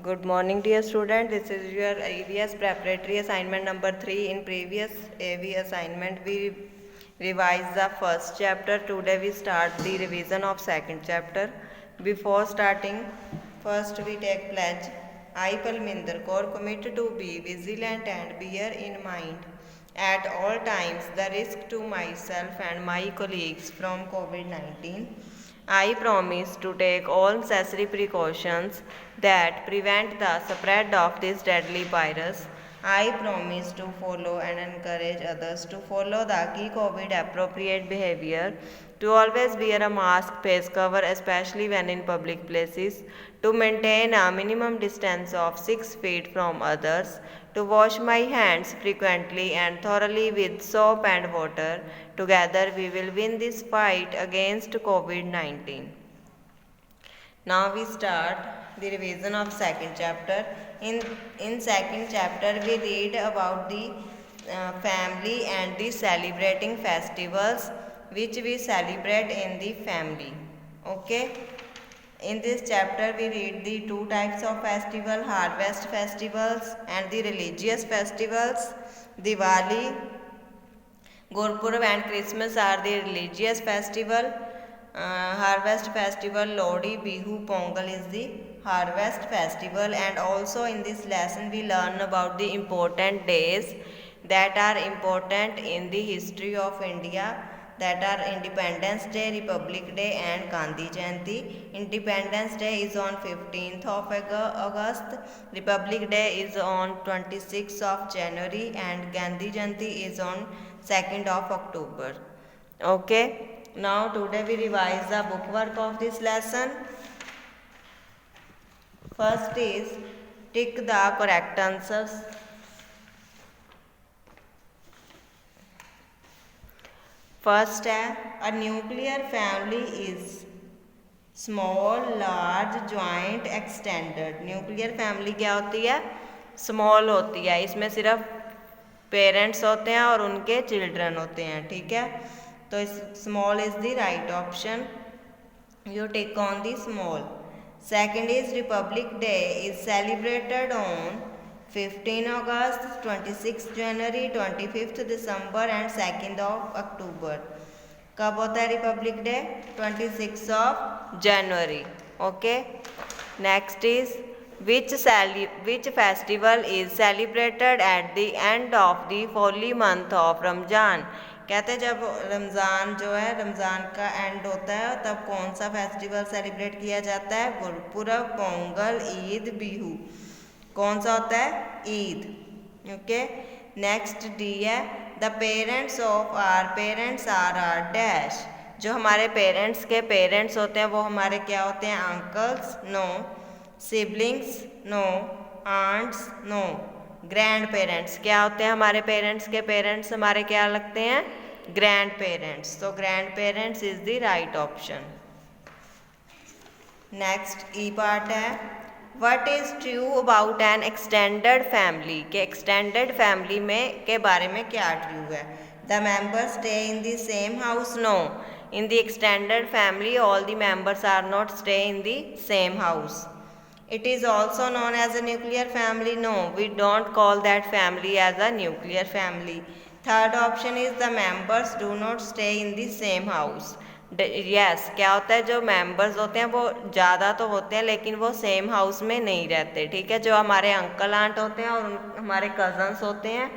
Good morning, dear student. This is your EVS preparatory assignment number 3. In previous AV assignment, we revised the first chapter. Today we start the revision of second chapter. Before starting, first we take pledge. I, Palminder Kaur, commit to be vigilant and bear in mind at all times the risk to myself and my colleagues from COVID-19. I promise to take all necessary precautions that prevent the spread of this deadly virus. I promise to follow and encourage others to follow the key COVID appropriate behavior, to always wear a mask, face cover, especially when in public places, to maintain a minimum distance of 6 feet from others, to wash my hands frequently and thoroughly with soap and water. Together we will win this fight against COVID-19. Now we start the revision of second chapter. In second chapter we read about the family and the celebrating festivals which we celebrate in the family. Okay. In this chapter we read the two types of festival, harvest festivals and the religious festivals. Diwali, Gurpurab and Christmas are the religious festival. Harvest festival, Lodi, Bihu, Pongal is the harvest festival. And also in this lesson we learn about the important days that are important in the history of India, that are Independence Day, Republic Day and Gandhi Jayanti. Independence Day is on 15th of August, Republic Day is on 26th of January and Gandhi Jayanti is on 2nd of October. Okay. Now today we revise the book work of this lesson. First is tick the correct answers. First है a nuclear family is small, large, joint, extended. Nuclear family क्या होती है? Small होती है. इसमें सिर्फ parents होते हैं और उनके चिल्ड्रन होते हैं. ठीक है, तो small is the right option. You take on the small. Second is Republic Day is celebrated on 15 August, 26 January, 25 December and 2nd of October. कब होता है Republic day? 26 of January. Okay. Next is which festival is celebrated at the end of the holy month of Ramzan? कहते हैं जब रमज़ान जो है, रमज़ान का and होता है तब कौन सा फेस्टिवल सेलिब्रेट किया जाता है? गुरपुरब, पोंगल, ईद, बिहू. कौन सा होता है? ईद. ओके. नेक्स्ट डी है the parents of our parents are dash. जो हमारे पेरेंट्स के पेरेंट्स होते हैं वो हमारे क्या होते हैं? Uncles? No. Siblings? No. Aunts? No. Grandparents क्या होते हैं? हमारे पेरेंट्स के पेरेंट्स हमारे क्या लगते हैं? Grandparents. तो grandparents is the right option. Next E part है what is true about an extended family. के एक्सटेंडेड फैमिली में के बारे में क्या ट्रू है? The members stay in the same house. No. In the extended family all the members are not stay in the same house. It is also known as a nuclear family. No, we don't call that family as a nuclear family. Third option is the members do not stay in the same house. Yes, क्या होता है? जो members होते हैं वो ज़्यादा तो होते हैं लेकिन वो सेम हाउस में नहीं रहते. ठीक है, जो हमारे अंकल आंट होते हैं और हमारे कज़न्स होते हैं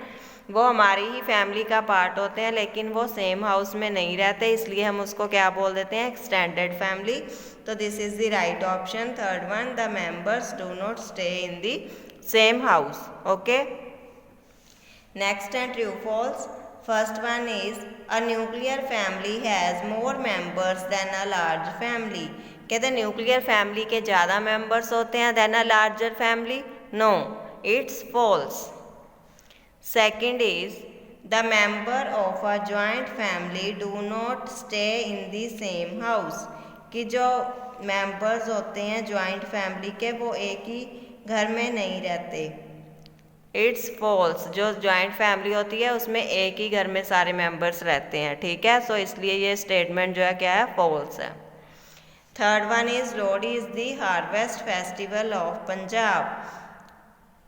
वो हमारी ही फैमिली का पार्ट होते हैं लेकिन वो सेम हाउस में नहीं रहते, इसलिए हम उसको क्या बोल देते हैं? Extended family. तो this is the right option. Third one the members do not stay in the same house. Okay. Next and true false. First one is a nuclear family has more members than a large family. कहते हैं nuclear family के ज़्यादा members होते हैं than a larger family. No, it's false. Second is the member of a joint family do not stay in the same house. कि जो members होते हैं joint family के वो एक ही घर में नहीं रहते. It's false. जो joint family होती है उसमें एक ही घर में सारे members रहते हैं. ठीक है, सो इसलिए ये statement जो है क्या है? false है. Third one is Lodi is the harvest festival of Punjab.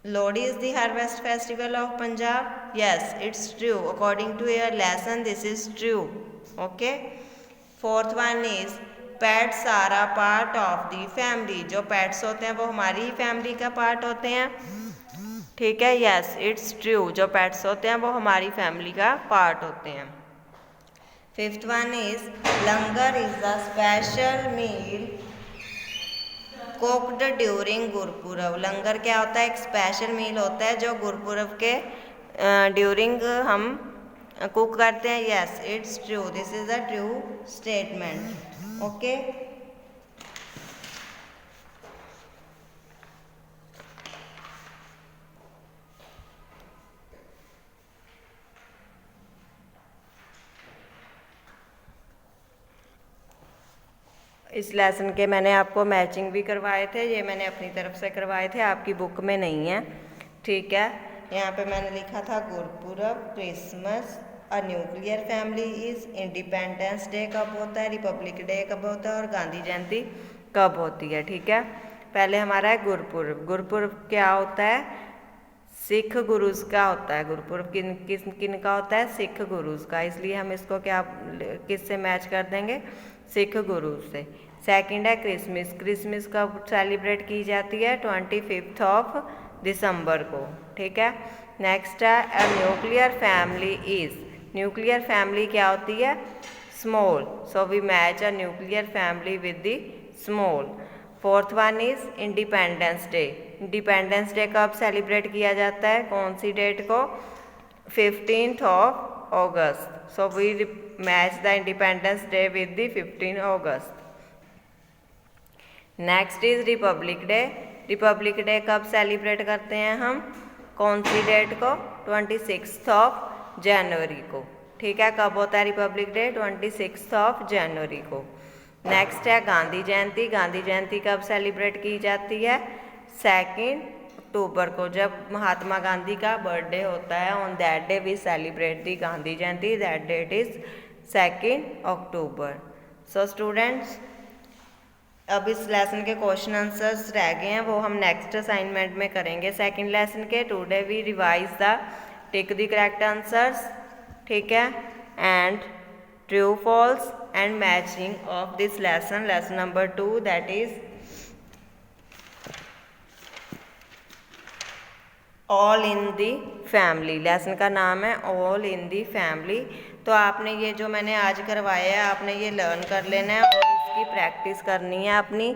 Lodi is the harvest festival of Punjab. Yes, it's true. According to your lesson, this is true. Okay. Fourth one is pets are a part of the family. जो pets होते हैं वो हमारी family का part होते हैं, ठीक है. Yes, it's true. जो पेट्स होते हैं वो हमारी फैमिली का पार्ट होते हैं. Fifth one is langar is the special meal cooked during Gurpurab. Langar क्या होता है? एक स्पेशल मील होता है जो गुरपुरब के ड्यूरिंग हम कुक करते हैं. Yes, it's true. This is a true statement. Okay. इस लेसन के मैंने आपको मैचिंग भी करवाए थे, ये मैंने अपनी तरफ से करवाए थे, आपकी बुक में नहीं है, ठीक है. यहाँ पे मैंने लिखा था Gurpurab, Christmas, a nuclear family is, Independence Day कब होता है, रिपब्लिक डे कब होता है और गांधी जयंती कब होती है, ठीक है. पहले हमारा है गुरपुरब. गुरपुरब क्या होता है? सिख गुरुज का होता है. गुरपुरब किन का होता है? सिख गुरुज का. इसलिए हम इसको क्या किससे मैच कर देंगे? सिख गुरुज से. सेकंड है क्रिसमस. क्रिसमस कब सेलिब्रेट की जाती है? 25 ऑफ दिसंबर को, ठीक है. नेक्स्ट है a nuclear family is. Nuclear family क्या होती है? Small. So we match a nuclear family with the small. Fourth one is Independence Day. Independence Day कब सेलिब्रेट किया जाता है? कौन सी डेट को? 15th of August. So we match the Independence Day with the 15 August. Next is Republic Day. Republic Day कब celebrate करते हैं हम? कौन सी डेट को? 26th ऑफ जनवरी को, ठीक है. कब होता है Republic day? 26th of January को. नेक्स्ट है गांधी जयंती. गांधी जयंती कब सेलिब्रेट की जाती है? 2 अक्टूबर को, जब महात्मा गांधी का बर्थडे होता है. On that day we celebrate the Gandhi Jayanti. That date is 2 October. So students, अब इस लेसन के क्वेश्चन आंसर्स रह गए हैं, वो हम नेक्स्ट असाइनमेंट में करेंगे सेकंड लेसन के. Today we revise the tick the correct answers, ठीक है, and true false and matching of this lesson. Lesson number 2 that is all in the family. Lesson का नाम है ऑल इन दी फैमिली. तो आपने ये जो मैंने आज करवाया है आपने ये लर्न कर लेना है और इसकी प्रैक्टिस करनी है अपनी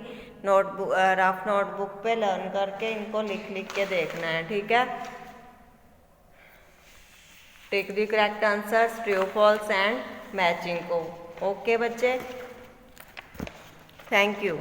नोटबुक, रफ नोटबुक पे लर्न करके इनको लिख लिख के देखना है, ठीक है. Take the correct answers, true false and matching को. ओके बच्चे, थैंक यू.